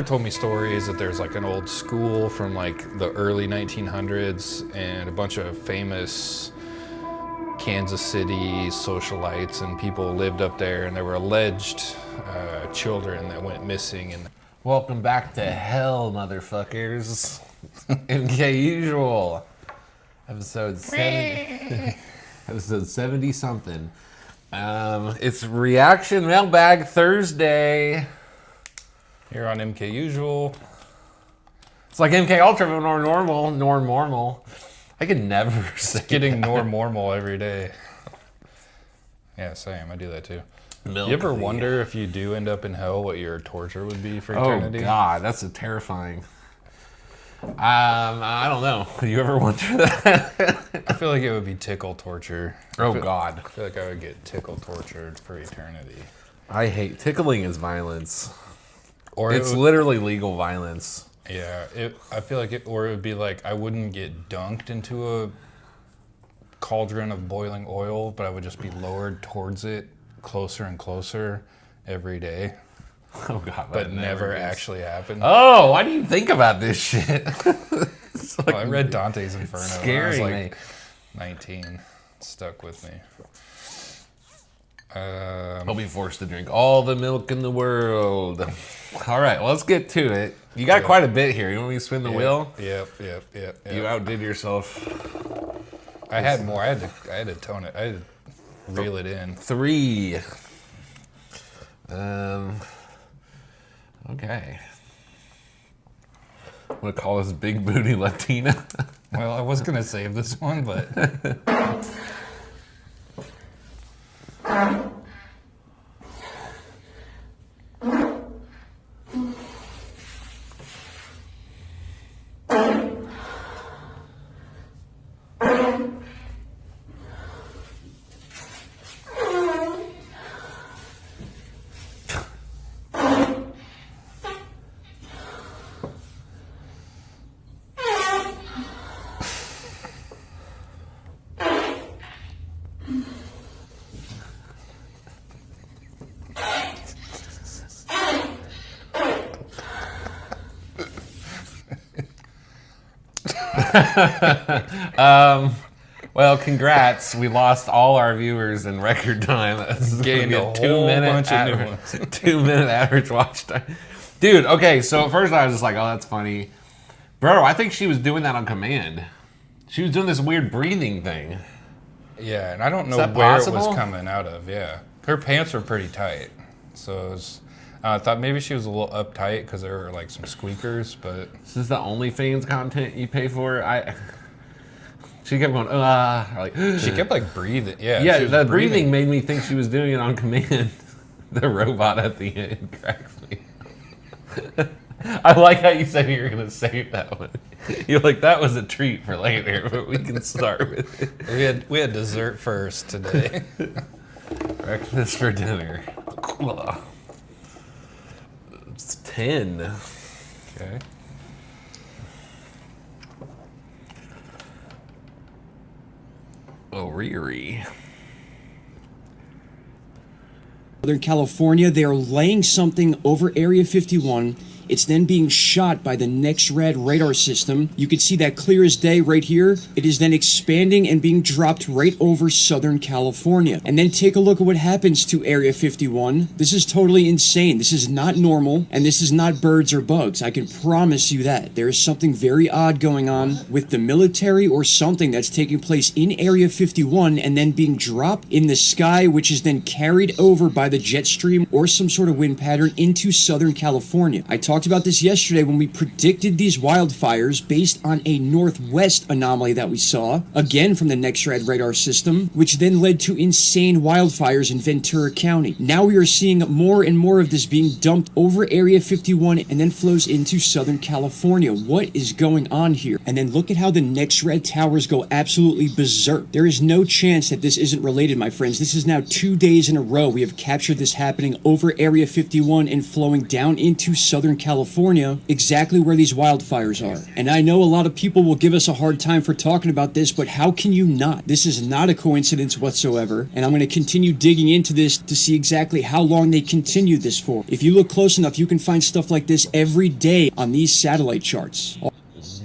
told me stories that there's like an old school from like the early 1900s and a bunch of famous Kansas City socialites and people lived up there, and there were alleged children that went missing. And welcome back to hell, motherfuckers. MKUSUAL. Episode 70. Episode 70 something. It's Reaction Mailbag Thursday. Here on MKUSUAL. It's like MK Ultra, but normal. I could never say getting normal every day. Yeah, same. I do that too. You ever wonder if you do end up in hell, what your torture would be for eternity? Oh God, that's terrifying. I don't know. You ever wonder that? I feel like it would be tickle torture. God. I feel like I would get tickle tortured for eternity. I hate tickling is violence. Or it's literally legal violence. Yeah, I feel like it would be like I wouldn't get dunked into a cauldron of boiling oil, but I would just be lowered towards it closer and closer every day. Oh God, but never actually happened. Oh, why do you think about this shit? Like, I read Dante's Inferno when I was like me. 19. It stuck with me. I'll be forced to drink all the milk in the world. All right, well, let's get to it. You got quite a bit here. You want me to spin the wheel? Yep. You outdid yourself. I had more. I had to tone it. I had to reel it in. 3. Okay. I'm gonna call this Big Booty Latina. Well, I was gonna save this one, but. Well, congrats. We lost all our viewers in record time. This is Gained gonna a be whole bunch of new ones. 2 minute average watch time. Dude, okay, so at first I was just like, oh, that's funny. Bro, I think she was doing that on command. She was doing this weird breathing thing. Yeah, and I don't know that where possible? it was coming out of. Yeah, her pants were pretty tight, so it was, I thought maybe she was a little uptight because there were like some squeakers. But This is the OnlyFans content you pay for. She kept going, like she kept like breathing. Yeah, yeah. she was The breathing made me think she was doing it on command. The robot at the end cracks me. I like how you said you were gonna save that one. You're like, that was a treat for later, but we can start with it. We had dessert first today. Breakfast for dinner. It's 10. Okay. Oh, Riri. Southern California, they are laying something over Area 51. It's then being shot by the NEXRAD radar system. You can see that clear as day right here. It is then expanding and being dropped right over Southern California. And then take a look at what happens to Area 51. This is totally insane. This is not normal, and this is not birds or bugs. I can promise you that. There is something very odd going on with the military or something that's taking place in Area 51 and then being dropped in the sky, which is then carried over by the jet stream or some sort of wind pattern into Southern California. I talked about this yesterday when we predicted these wildfires based on a northwest anomaly that we saw, again from the NEXRAD radar system, which then led to insane wildfires in Ventura County. Now we are seeing more and more of this being dumped over Area 51 and then flows into Southern California. What is going on here? And then look at how the NEXRAD towers go absolutely berserk. There is no chance that this isn't related, my friends. This is now 2 days in a row we have captured this happening over Area 51 and flowing down into Southern California. California, exactly where these wildfires are. And I know a lot of people will give us a hard time for talking about this, but how can you not? This is not a coincidence whatsoever, and I'm going to continue digging into this to see exactly how long they continue this for. If you look close enough, you can find stuff like this every day on these satellite charts.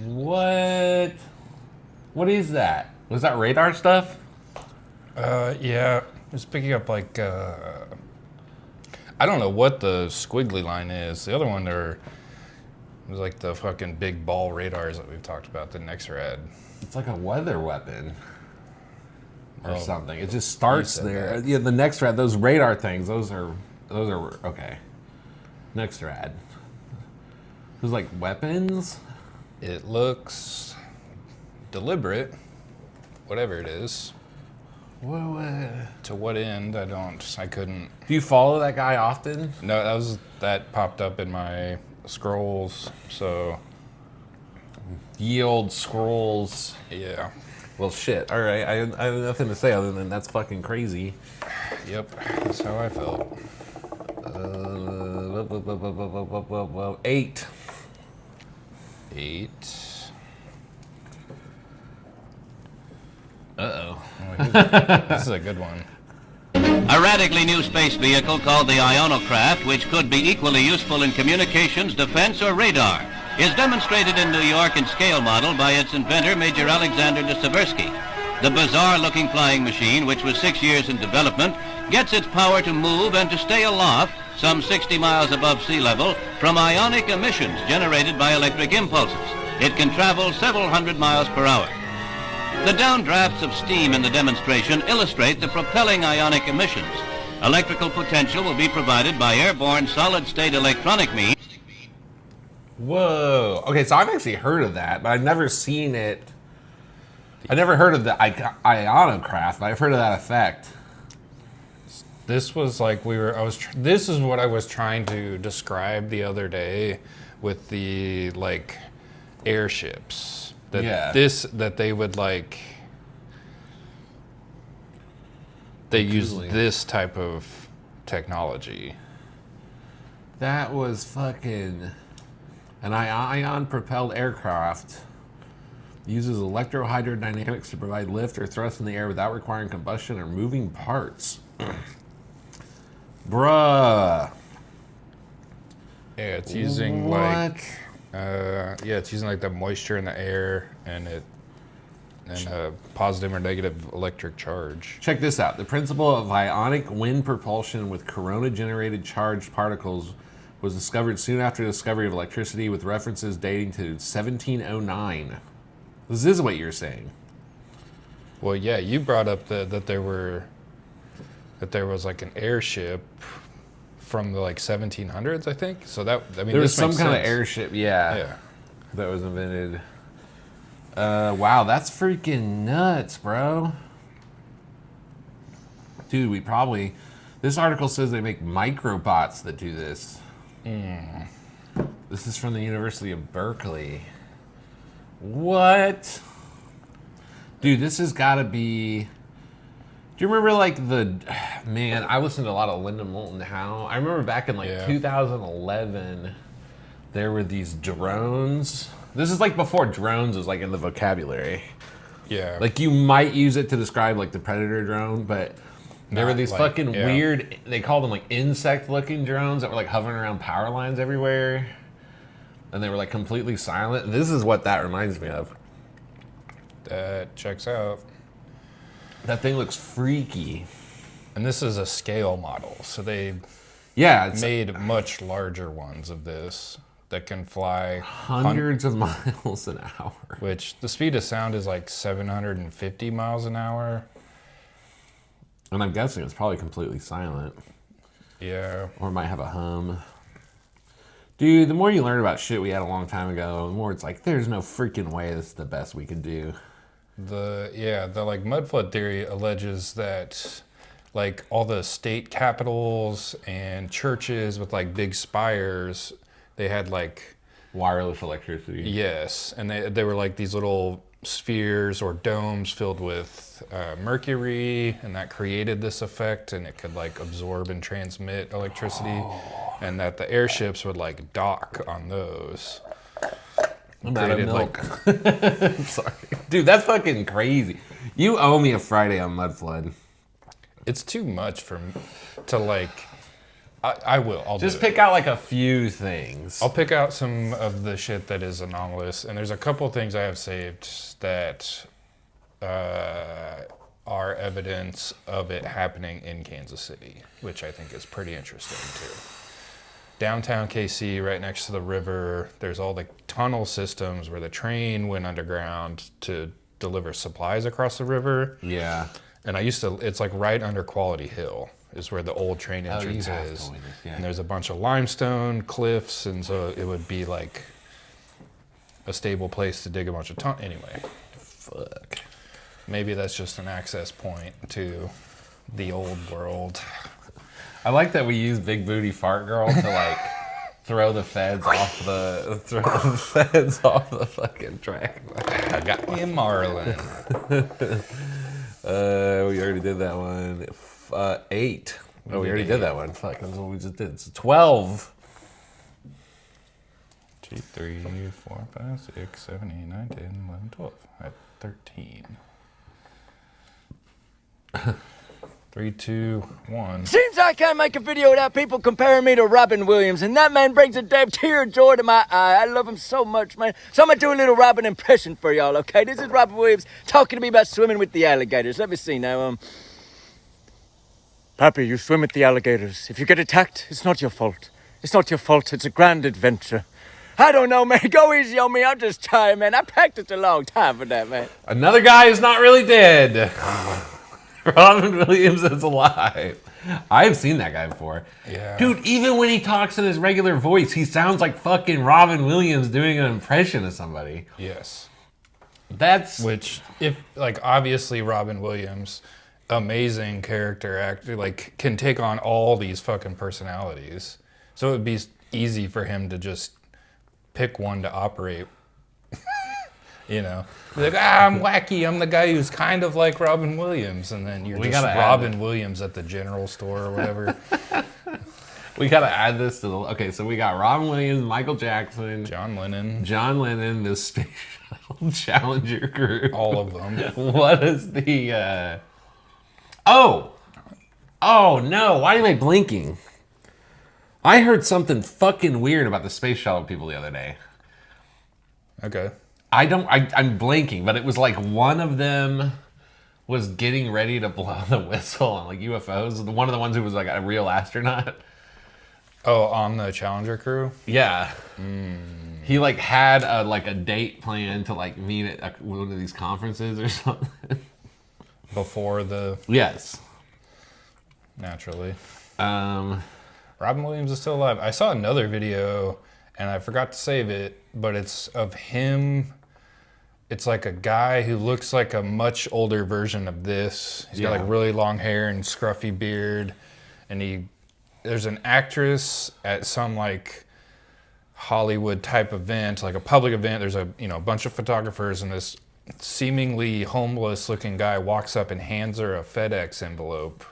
What? What is that? Was that radar stuff? Yeah, it's picking up like, I don't know what the squiggly line is. The other one there was like the fucking big ball radars that we've talked about, the NexRad. It's like a weather weapon or Oh, something. It just starts there. that. Yeah, the NexRad, those radar things, those are okay. NexRad. Those like weapons? It looks deliberate, whatever it is. Whoa. To what end? I couldn't. Do you follow that guy often? No, that popped up in my scrolls, so Yield scrolls. yeah. Well, shit. All right. I have nothing to say other than that's fucking crazy. Yep, that's how I felt. 8. 8. Uh-oh. This is a good one. A radically new space vehicle called the Ionocraft, which could be equally useful in communications, defense, or radar, is demonstrated in New York in scale model by its inventor, Major Alexander de Seversky. The bizarre-looking flying machine, which was 6 years in development, gets its power to move and to stay aloft, some 60 miles above sea level, from ionic emissions generated by electric impulses. It can travel several hundred miles per hour. The downdrafts of steam in the demonstration illustrate the propelling ionic emissions. Electrical potential will be provided by airborne solid-state electronic means. Whoa. Okay, so I've actually heard of that, but I've never seen it. I never heard of the Ionocraft, but I've heard of that effect. This was like this is what I was trying to describe the other day with the like airships. That that they would like they use this type of technology. That was fucking an ion-propelled aircraft. Uses electrohydrodynamics to provide lift or thrust in the air without requiring combustion or moving parts. Bruh. Yeah, it's using it's using like the moisture in the air and a positive or negative electric charge. Check this out. The principle of ionic wind propulsion with corona-generated charged particles was discovered soon after the discovery of electricity, with references dating to 1709. This is what you're saying. Well, yeah, you brought up that there was like an airship from the like 1700s, I think. So there was some kind of airship, that was invented. Wow, that's freaking nuts, bro. Dude, this article says they make microbots that do this. This is from the University of Berkeley. What? Dude, this has got to be... Do you remember I listened to a lot of Linda Moulton Howe. I remember back in 2011, there were these drones. This is like before drones was like in the vocabulary. Yeah. Like you might use it to describe like the Predator drone, but there were these fucking weird, they called them like insect looking drones that were like hovering around power lines everywhere. And they were like completely silent. This is what that reminds me of. That checks out. That thing looks freaky. And this is a scale model, so they made much larger ones of this that can fly hundreds of miles an hour. Which the speed of sound is like 750 miles an hour. And I'm guessing it's probably completely silent. Yeah. Or it might have a hum. Dude, the more you learn about shit we had a long time ago, the more it's like, there's no freaking way this is the best we can do. The like mud flood theory alleges that like all the state capitals and churches with like big spires, they had like wireless electricity. Yes, and they were like these little spheres or domes filled with mercury, and that created this effect, and it could like absorb and transmit electricity, and that the airships would like dock on those. I'm out of Created, milk. Sorry. Dude, that's fucking crazy. You owe me a Friday on Mud Flood. It's too much to like. I will. I'll Just do pick out like a few things. I'll pick out some of the shit that is anomalous, and there's a couple things I have saved that are evidence of it happening in Kansas City, which I think is pretty interesting too. Downtown KC, right next to the river, there's all the tunnel systems where the train went underground to deliver supplies across the river. Yeah. And it's like right under Quality Hill is where the old train entrance is. Yeah. And there's a bunch of limestone cliffs, and so it would be like a stable place to dig a bunch of anyway. Fuck. Maybe that's just an access point to the old world. I like that we use Big Booty Fart Girl to like throw the feds off the fucking track. I got me a Marlin. We already did that one. 8. Oh, we already did that one. Fuck, that's what we just did. It's 12. 2, 3, 4, 5, 6, 7, 8, 9, 10, 11, 12. At 13. 3, 2, 1. Seems I can't make a video without people comparing me to Robin Williams, and that man brings a damn tear of joy to my eye. I love him so much, man. So I'm gonna do a little Robin impression for y'all, okay? This is Robin Williams talking to me about swimming with the alligators. Let me see now, Pappy, you swim with the alligators. If you get attacked, it's not your fault. It's not your fault. It's a grand adventure. I don't know, man. Go easy on me. I'm just tired, man. I practiced a long time for that, man. Another guy who's not really dead. Robin Williams is alive. I've seen that guy before. Yeah. Dude, even when he talks in his regular voice, he sounds like fucking Robin Williams doing an impression of somebody. Yes. That's... Which, if, like, obviously Robin Williams, amazing character actor, like, can take on all these fucking personalities. So it would be easy for him to just pick one to operate. You know, like, I'm wacky. I'm the guy who's kind of like Robin Williams, and then you're just Robin Williams at the general store or whatever. We gotta add this to the... Okay, so we got Robin Williams, Michael Jackson, John Lennon, the Space Shuttle Challenger crew. all of them. What is the... Oh no! Why am I blinking? I heard something fucking weird about the Space Shuttle people the other day. Okay. I'm blanking, but it was like one of them was getting ready to blow the whistle on like UFOs. One of the ones who was like a real astronaut. Oh, on the Challenger crew? Yeah. He like had a date planned to like meet at one of these conferences or something. Before the... Yes. Naturally. Um, Robin Williams is still alive. I saw another video, and I forgot to save it, but it's of him. It's like a guy who looks like a much older version of this. He's got like really long hair and scruffy beard, and there's an actress at some like Hollywood type event, like a public event. There's a bunch of photographers, and this seemingly homeless looking guy walks up and hands her a FedEx envelope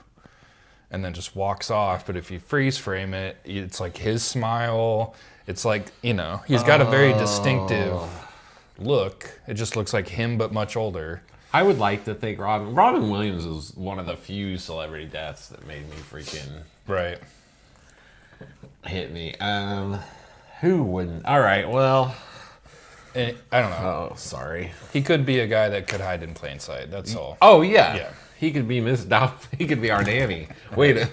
and then just walks off. But if you freeze frame it, it's like his smile. It's like, he's got a very distinctive look. It just looks like him, but much older. I would like to think Robin Williams was one of the few celebrity deaths that made me freaking Right. hit me. Who wouldn't? All right, well, And I don't know. oh, sorry. He could be a guy that could hide in plain sight. That's all. Oh yeah, Yeah. He could be Miss Doubtful. He could be our nanny. Wait,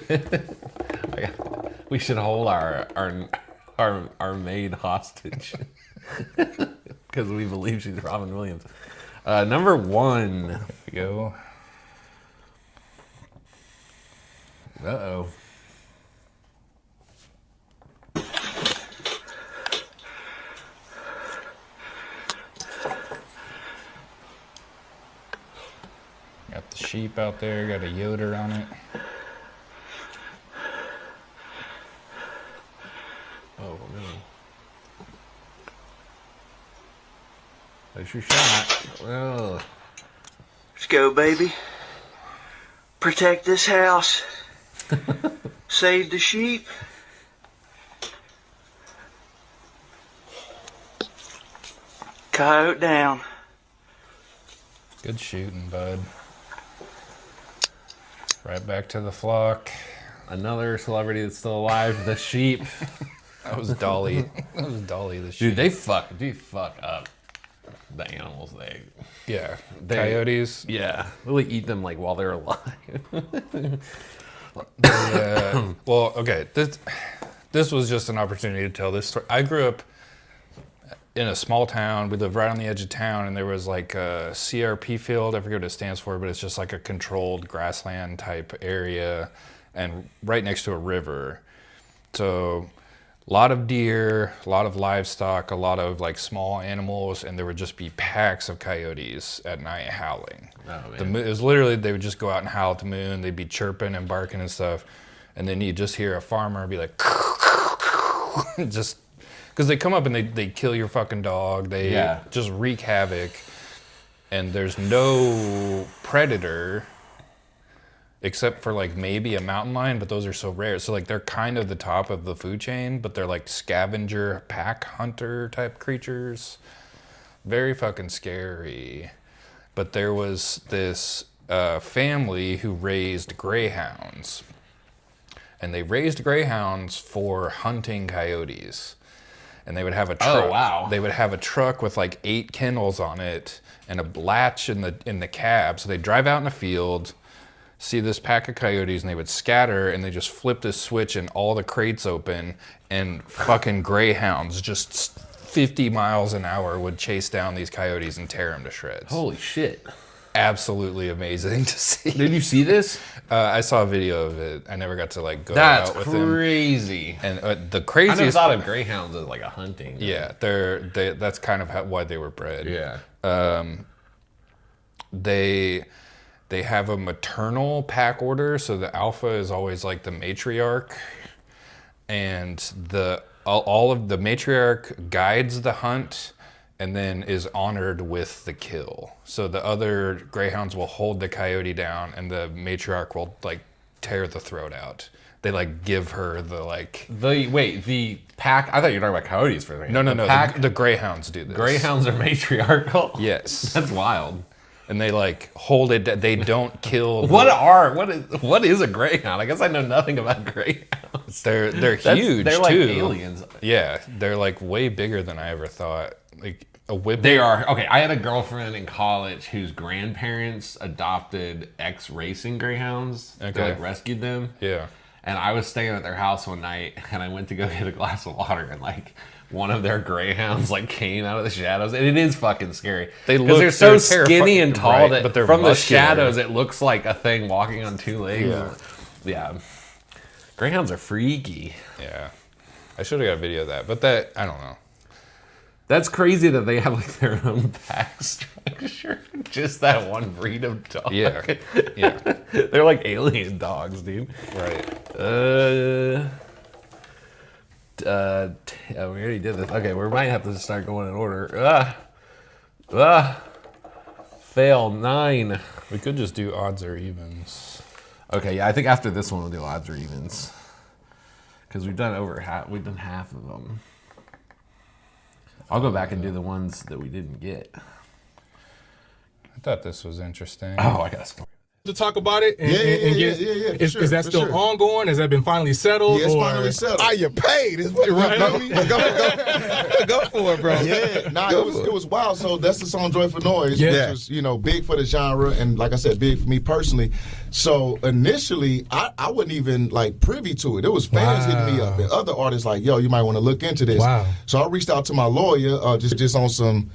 we should hold our maid hostage because we believe she's Robin Williams. Number 1. There we go. Uh-oh. Got the sheep out there. Got a Yoder on it. Oh no. There's your shot. Oh. Let's go, baby. Protect this house. Save the sheep. Coyote down. Good shooting, bud. Right back to the flock. Another celebrity that's still alive, the sheep. That was Dolly. That was Dolly the sheep. Dude, they fuck up the animals. Yeah. Coyotes. Yeah. They eat them like while they're alive. Yeah. Well, okay. This was just an opportunity to tell this story. I grew up in a small town. We lived right on the edge of town, and there was like a CRP field. I forget what it stands for, but it's just like a controlled grassland type area, and right next to a river. So a lot of deer, a lot of livestock, a lot of like small animals, and there would just be packs of coyotes at night howling. Oh, man. It was literally, they would just go out and howl at the moon. They'd be chirping and barking and stuff, and then you'd just hear a farmer be like, just because they come up and they kill your fucking dog. They just wreak havoc, and there's no predator except for like maybe a mountain lion, but those are so rare. So like they're kind of the top of the food chain, but they're like scavenger, pack hunter type creatures. Very fucking scary. But there was this family who raised greyhounds, and they raised greyhounds for hunting coyotes. And they would have a truck. Oh, wow. They would have a truck with like 8 kennels on it and a latch in the cab. So they'd drive out in the field, see this pack of coyotes, and they would scatter, and they just flip this switch and all the crates open, and fucking greyhounds just 50 miles an hour would chase down these coyotes and tear them to shreds. Holy shit. Absolutely amazing to see. Did you see this? I saw a video of it. I never got to like go out with them. That's crazy. And the craziest. I never thought of greyhounds as like a hunting. Yeah, that's kind of why they were bred. Yeah. They have a maternal pack order, so the alpha is always like the matriarch, and all of the matriarch guides the hunt and then is honored with the kill. So the other greyhounds will hold the coyote down, and the matriarch will like tear the throat out. They like give her the pack. I thought you were talking about coyotes for a second. No. The greyhounds do this. Greyhounds are matriarchal. Yes. That's wild. And they like hold it. They don't kill. What is a greyhound? I guess I know nothing about greyhounds. They're huge. They're like too. aliens. Yeah, they're like way bigger than I ever thought. Like a whip. They are. Okay, I had a girlfriend in college whose grandparents adopted ex-racing greyhounds. Okay. They like rescued them. Yeah. And I was staying at their house one night, and I went to go get a glass of water, and like one of their greyhounds like came out of the shadows, and it is fucking scary. They're so skinny and tall, right, that but they're from muscular. The shadows it looks like a thing walking on 2 legs. Yeah. Greyhounds are freaky. Yeah. I should have got a video of that, but that I don't know. That's crazy that they have like their own pack structure. Just that one breed of dog. Yeah. They're like alien dogs, dude. Right. We already did this. Okay, we might have to start going in order. Fail 9. We could just do odds or evens. Okay, yeah, I think after this one we'll do odds or evens. Because we've done we've done half of them. I'll go back and do the ones that we didn't get. I thought this was interesting. Oh, I got a story. To talk about it? Is that still ongoing? Has that been finally settled? Yeah, it's finally settled. You paid. Is what Go for it, bro. Yeah, it was wild. So that's the song Joyful Noise, which was, big for the genre, and like I said, big for me personally. So initially, I wasn't even like privy to it. It was fans hitting me up and other artists like, yo, you might want to look into this. Wow. So I reached out to my lawyer just on some,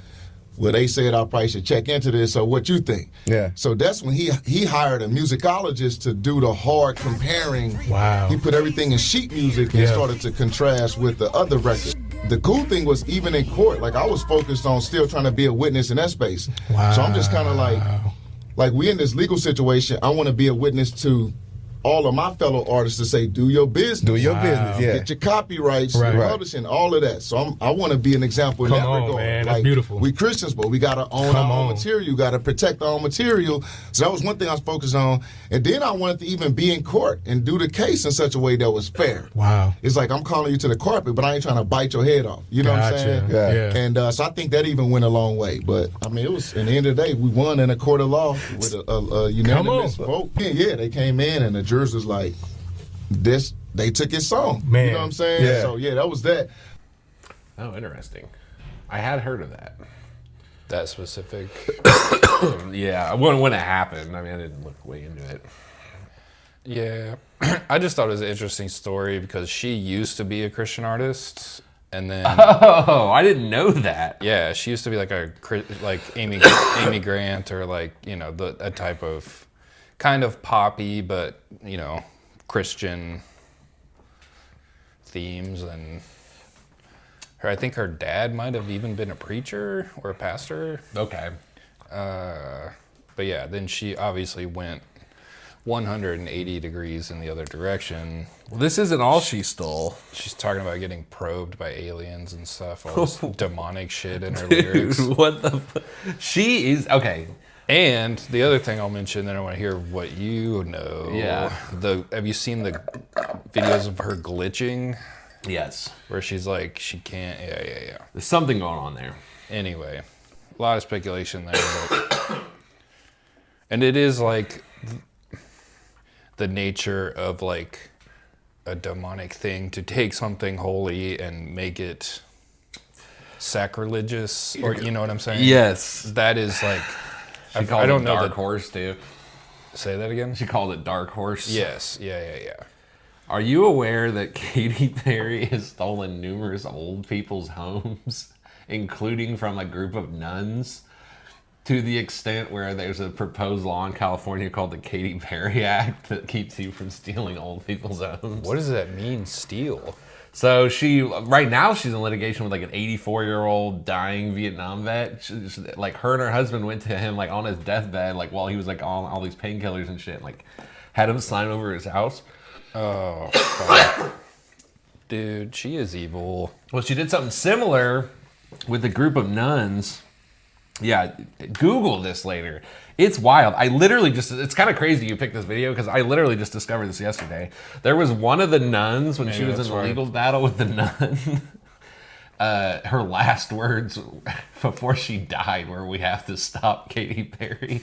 well, they said I probably should check into this, so what you think? Yeah. So that's when he hired a musicologist to do the hard comparing. Wow. He put everything in sheet music and started to contrast with the other record. The cool thing was, even in court, like I was focused on still trying to be a witness in that space. Wow. So I'm just kind of like we in this legal situation, I want to be a witness to all of my fellow artists to say, do your business. Do your business, yeah. Get your copyrights, Right. your publishing, all of that. So I want to be an example in Come that on, regard. man. That's beautiful. We Christians, but we got to own Come our own on. material. You got to protect our own material. So that was one thing I was focused on. And then I wanted to even be in court and do the case in such a way that was fair. Wow. It's like I'm calling you to the carpet, but I ain't trying to bite your head off. You know what I'm Gotcha. saying? Yeah. And so I think that even went a long way. But, I mean, it was, in the end of the day, we won in a court of law with a unanimous vote. Yeah, they came in and the jurors was like, they took his song. Man. You know what I'm saying? Yeah. So, yeah, that was that. Oh, interesting. I had heard of that. That specific. Yeah, when it happened. I mean, I didn't look way into it. Yeah. I just thought it was an interesting story because she used to be a Christian artist. And then, Oh, I didn't know that. yeah, she used to be like Amy Grant or like, you know, a type of kind of poppy, but, you know, Christian themes. And I think her dad might have even been a preacher or a pastor. Okay. But yeah, then she obviously went 180 degrees in the other direction. Well, this isn't all she stole. She's talking about getting probed by aliens and stuff, all this demonic shit in her lyrics. Dude, what the She is... Okay. And the other thing I'll mention, then I want to hear what you know. Yeah. Have you seen the videos of her glitching? Yes. Where she's like, she can't, yeah. There's something going on there. Anyway, a lot of speculation there. But, and it is like the nature of like a demonic thing to take something holy and make it sacrilegious, or you know what I'm saying? Yes. That is like, She called I don't it know Dark the- Horse, too. Say that again? She called it Dark Horse. Yes, yeah. Are you aware that Katy Perry has stolen numerous old people's homes, including from a group of nuns, to the extent where there's a proposed law in California called the Katy Perry Act that keeps you from stealing old people's homes? What does that mean, steal? So right now she's in litigation with like an 84-year-old dying Vietnam vet. Like her and her husband went to him like on his deathbed, like while he was like on all these painkillers and shit, like had him sign over his house. Oh, fuck. Dude, she is evil. Well, she did something similar with a group of nuns. Yeah, Google this later. It's wild. It's kind of crazy you picked this video because I literally just discovered this yesterday. There was one of the nuns when she was in the legal battle with the nun. Her last words before she died were, "We have to stop Katy Perry."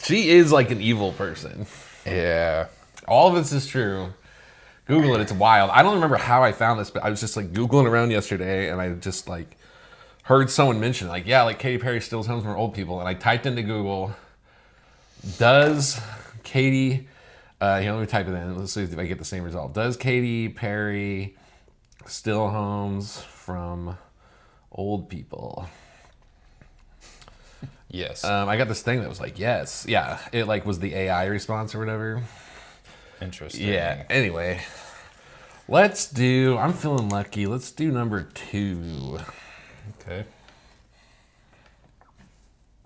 She is like an evil person. Yeah. All of this is true. Google it. It's wild. I don't remember how I found this, but I was just like Googling around yesterday and I just like heard someone mention like, yeah, like Katy Perry steals homes from old people. And I typed into Google, does Katy, let me type it in. Let's see if I get the same result. Does Katy Perry steal homes from old people? Yes. I got this thing that was like, yes. Yeah. It like was the AI response or whatever. Interesting. Yeah. Anyway, I'm feeling lucky. Let's do number 2. Okay.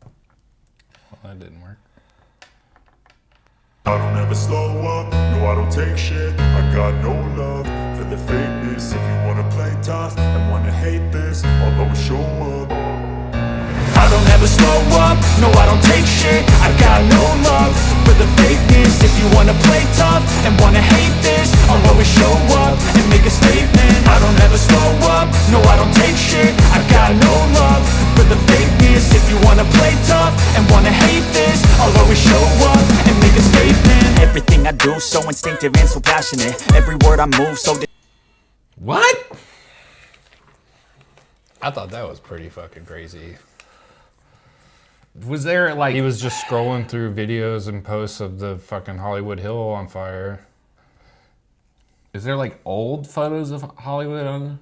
Well, that didn't work. I don't ever slow up, no I don't take shit. I got no love for the fakeness. If you wanna play tough and wanna hate this, I'll always show up. I don't ever slow up, no I don't take shit. I got no love for the fakeness. If you wanna play tough and wanna hate this, I'll always show up and make a statement. I don't ever slow up, no I don't take shit. I got no love for the fakeness. If you wanna play tough and wanna hate this, I'll always show up and make a statement. Everything I do so instinctive and so passionate. Every word I move so What? I thought that was pretty fucking crazy. Was there like... He was just scrolling through videos and posts of the fucking Hollywood Hill on fire. Is there like old photos of Hollywood on...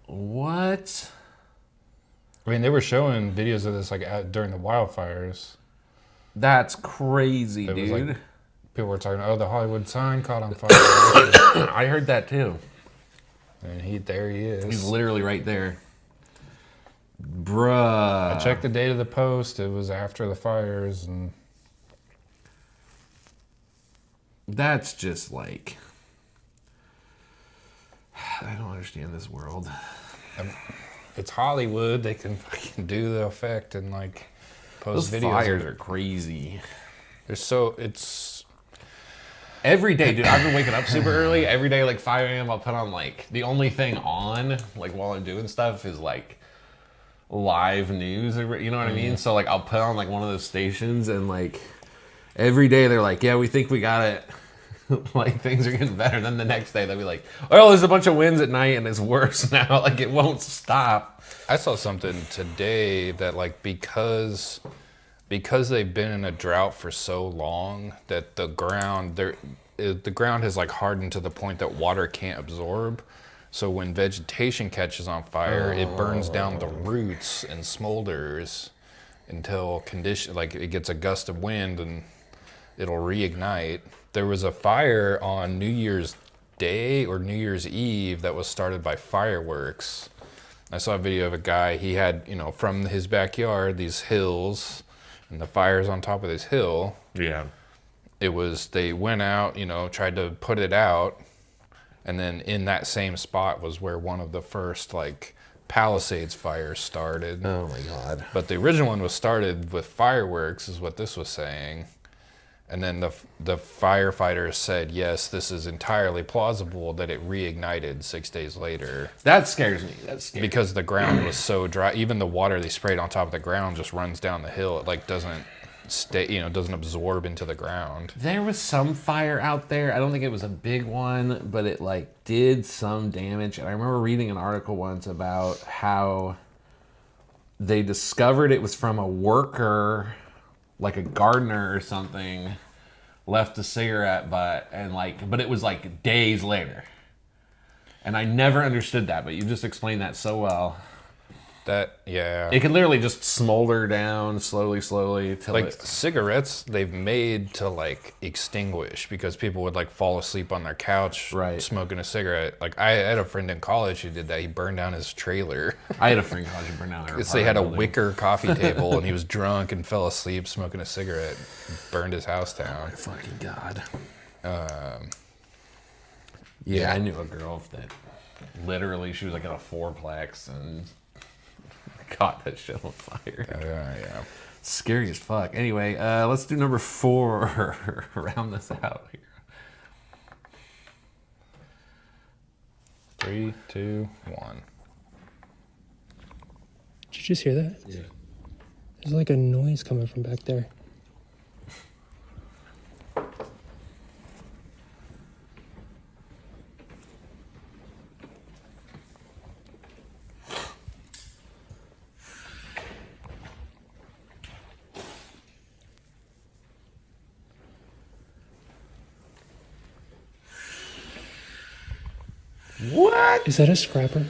What? I mean, they were showing videos of this like during the wildfires. That's crazy, It was dude. like, people were talking, the Hollywood sign caught on fire. I heard that too. And there he is. He's literally right there. Bruh. I checked the date of the post. It was after the fires, and That's just like, I don't understand this world. It's Hollywood. They can fucking do the effect and like post Those videos. fires are crazy. It's every day, dude. I've been waking up super early. Every day, like 5 a.m., I'll put on like the only thing on, like while I'm doing stuff, is like live news. You know what I mean? So like I'll put on like one of those stations, and like every day they're like, "Yeah, we think we got it." Like things are getting better. Then the next day they'll be like, "Oh, there's a bunch of winds at night, and it's worse now." Like it won't stop. I saw something today that like because they've been in a drought for so long that the ground has like hardened to the point that water can't absorb. So when vegetation catches on fire, it burns down the roots and smolders until it gets a gust of wind and it'll reignite. There was a fire on New Year's Day or New Year's Eve that was started by fireworks. I saw a video of a guy, he had, from his backyard, these hills, and the fire's on top of this hill. Yeah. They went out, tried to put it out, and then in that same spot was where one of the first, like, Palisades fires started. Oh my God. But the original one was started with fireworks, is what this was saying. And then the firefighters said, yes, this is entirely plausible that it reignited 6 days later. That scares me. Because the ground was so dry. Even the water they sprayed on top of the ground just runs down the hill. It like doesn't stay, doesn't absorb into the ground. There was some fire out there. I don't think it was a big one, but it like did some damage. And I remember reading an article once about how they discovered it was from a worker, like a gardener or something, left a cigarette butt, but it was like days later. And I never understood that, but you just explained that so well. It can literally just smolder down slowly till like cigarettes they've made to like extinguish because people would like fall asleep on their couch smoking a cigarette. Like I had a friend in college who did that. He burned down his trailer. I had a friend in college who burned down their They had a wicker coffee table and he was drunk and fell asleep smoking a cigarette, burned his house down. Oh my fucking God. Yeah, I knew a girl that literally she was like at a fourplex and caught that shit on fire. Yeah. Scary as fuck. Anyway, let's do number 4. Round this out here. 3, 2, 1. Did you just hear that? Yeah. There's like a noise coming from back there. What? Is that a scrapper?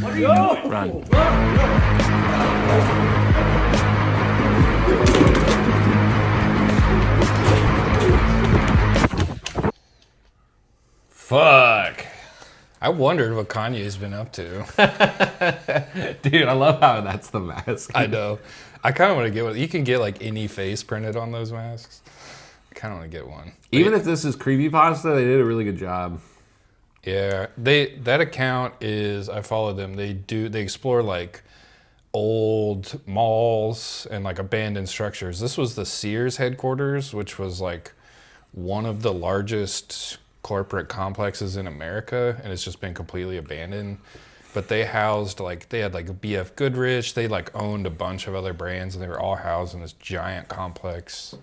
What are you doing? Run. Fuck. I wondered what Kanye's been up to. Dude, I love how that's the mask. I know. I kind of want to get one. You can get like any face printed on those masks. I kind of want to get one. Even if this is creepypasta, they did a really good job. Yeah, that account is, I follow them. They explore like old malls and like abandoned structures. This was the Sears headquarters, which was like one of the largest corporate complexes in America, and it's just been completely abandoned. But they had like BF Goodrich, they like owned a bunch of other brands, and they were all housed in this giant complex.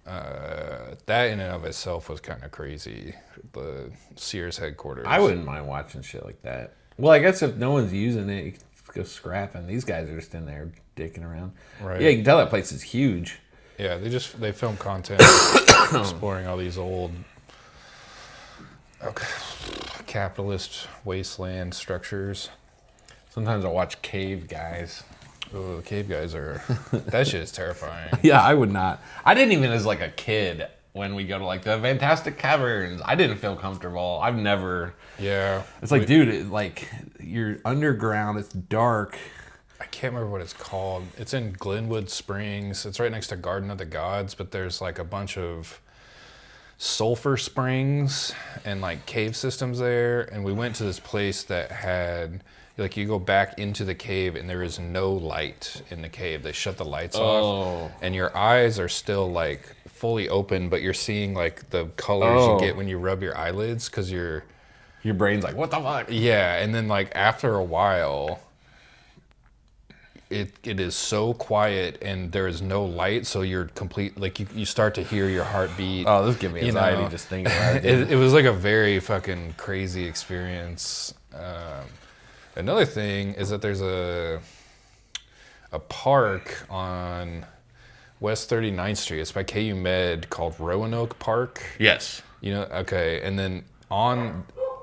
That in and of itself was kind of crazy, the Sears headquarters. I wouldn't mind watching shit like that. Well, I guess if no one's using it, you can go scrapping. These guys are just in there dicking around. Right. Yeah, you can tell that place is huge. Yeah, they film content exploring all these old capitalist wasteland structures. Sometimes I watch Cave Guys. Oh, the cave guys are. That shit is terrifying. Yeah, I would not. I didn't even as like a kid when we go to like the Fantastic Caverns. I didn't feel comfortable. I've never. Yeah. It's like, dude, like you're underground. It's dark. I can't remember what it's called. It's in Glenwood Springs. It's right next to Garden of the Gods, but there's like a bunch of sulfur springs and like cave systems there. And we went to this place that had, like, you go back into the cave and there is no light in the cave. They shut the lights off, and your eyes are still like fully open, but you're seeing like the colors you get when you rub your eyelids because your brain's like, what the fuck? Yeah, and then like after a while, it is so quiet and there is no light, so you're complete, like you start to hear your heartbeat. Oh, this gives me anxiety just thinking about it. It was like a very fucking crazy experience. Another thing is that there's a park on West 39th Street. It's by KU Med called Roanoke Park. Yes. You know, okay. And then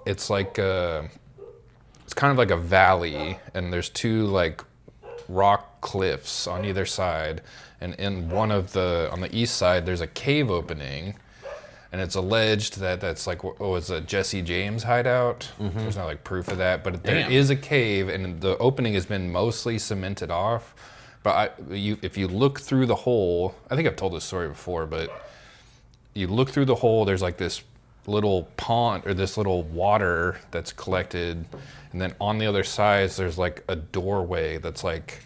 it's like it's kind of like a valley, and there's two like rock cliffs on either side. And in one of on the east side, there's a cave opening. And it's alleged that that's like, it's a Jesse James hideout. Mm-hmm. There's no like proof of that, but there is a cave, and the opening has been mostly cemented off. But if you look through the hole, I think I've told this story before, but you look through the hole, there's like this little pond or this little water that's collected, and then on the other side, there's like a doorway that's like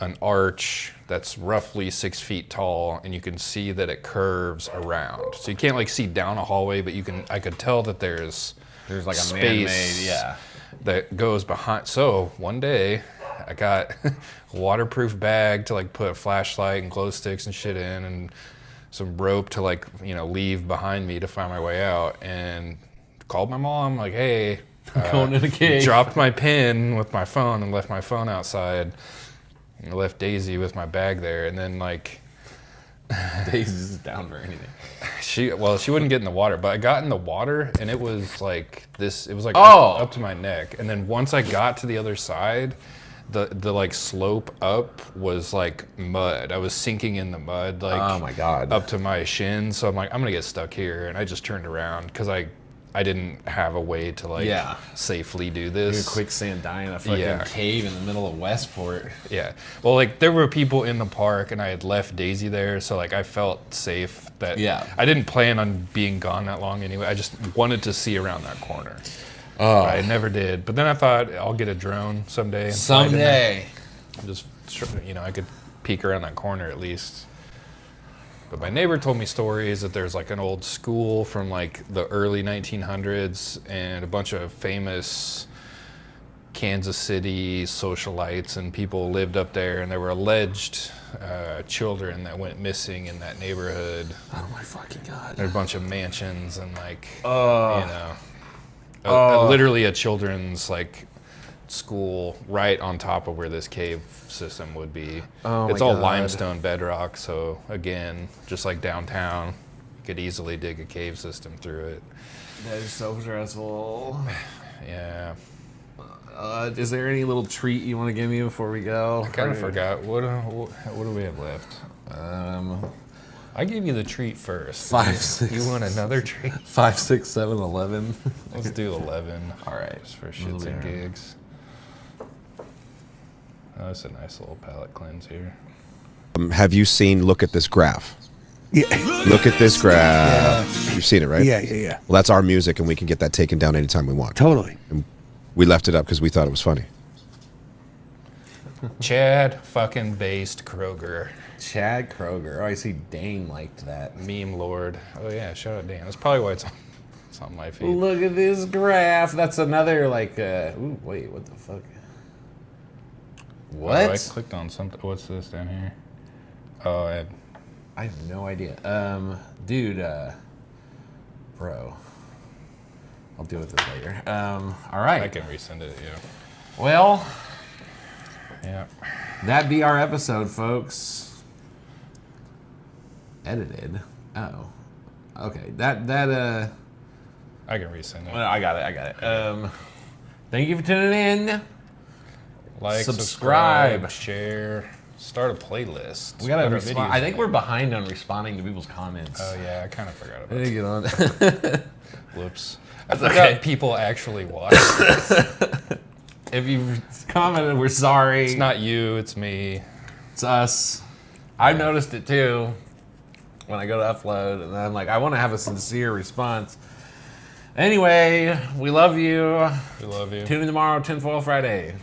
an arch that's roughly 6 feet tall, and you can see that it curves around. So you can't like see down a hallway, but I could tell that there's like a space man-made, that goes behind. So one day I got a waterproof bag to like put a flashlight and glow sticks and shit in, and some rope to like, leave behind me to find my way out, and called my mom like, hey, going to the cave. Dropped my pin with my phone and left my phone outside. I left Daisy with my bag there, and then like Daisy's down for anything. She wouldn't get in the water, but I got in the water, and it was like this. It was like up to my neck, and then once I got to the other side, the like slope up was like mud. I was sinking in the mud, like, oh my God, up to my shins. So I'm like, I'm gonna get stuck here, and I just turned around because I didn't have a way to like safely do this. You're quicksand dying in a fucking cave in the middle of Westport. Yeah. Well, like there were people in the park, and I had left Daisy there, so like I felt safe that I didn't plan on being gone that long anyway. I just wanted to see around that corner. Oh. I never did. But then I thought I'll get a drone someday. Someday. Just, I could peek around that corner at least. But my neighbor told me stories that there's like an old school from like the early 1900s, and a bunch of famous Kansas City socialites and people lived up there, and there were alleged children that went missing in that neighborhood. Oh my fucking God. There's a bunch of mansions and like, literally a children's like school right on top of where this cave system would be. It's all limestone bedrock, so again, just like downtown, you could easily dig a cave system through it. That is so stressful. Yeah. Is there any little treat you want to give me before we go? I kind of forgot. What do we have left? I gave you the treat first. 5, 6. You want another treat? 5, 6, 7, 11. Let's do 11. All right. Just for shits and gigs. Oh, that's a nice little palate cleanse here. Have you seen Look at This Graph? Yeah. Look at This Graph. You've seen it, right? Yeah. Well, that's our music, and we can get that taken down anytime we want. Totally. And we left it up because we thought it was funny. Chad fucking based Kroger. Chad Kroger. Oh, I see Dane liked that. Meme Lord. Oh, yeah, shout out Dane. That's probably why it's on my feed. Look at this graph. That's another, like, ooh, wait, what the fuck? What? Oh, I clicked on something. What's this down here? Oh, I have no idea. Dude, bro. I'll deal with this later. All right. I can resend it, yeah. Well, yeah. That be our episode, folks. Edited. Oh. Okay. That I can resend it. Well, I got it. Thank you for tuning in. Like, subscribe, share, start a playlist. We gotta Put our respond. videos I think in we're there. behind on responding to people's comments. Oh yeah, I kind of forgot about Hey, get on. that. Whoops. I forgot okay. people actually watch this. If you've commented, we're sorry. It's not you, it's me. It's us. I've noticed it too when I go to upload, and I'm like, I want to have a sincere response. Anyway, we love you. We love you. Tune in tomorrow, Tinfoil Friday.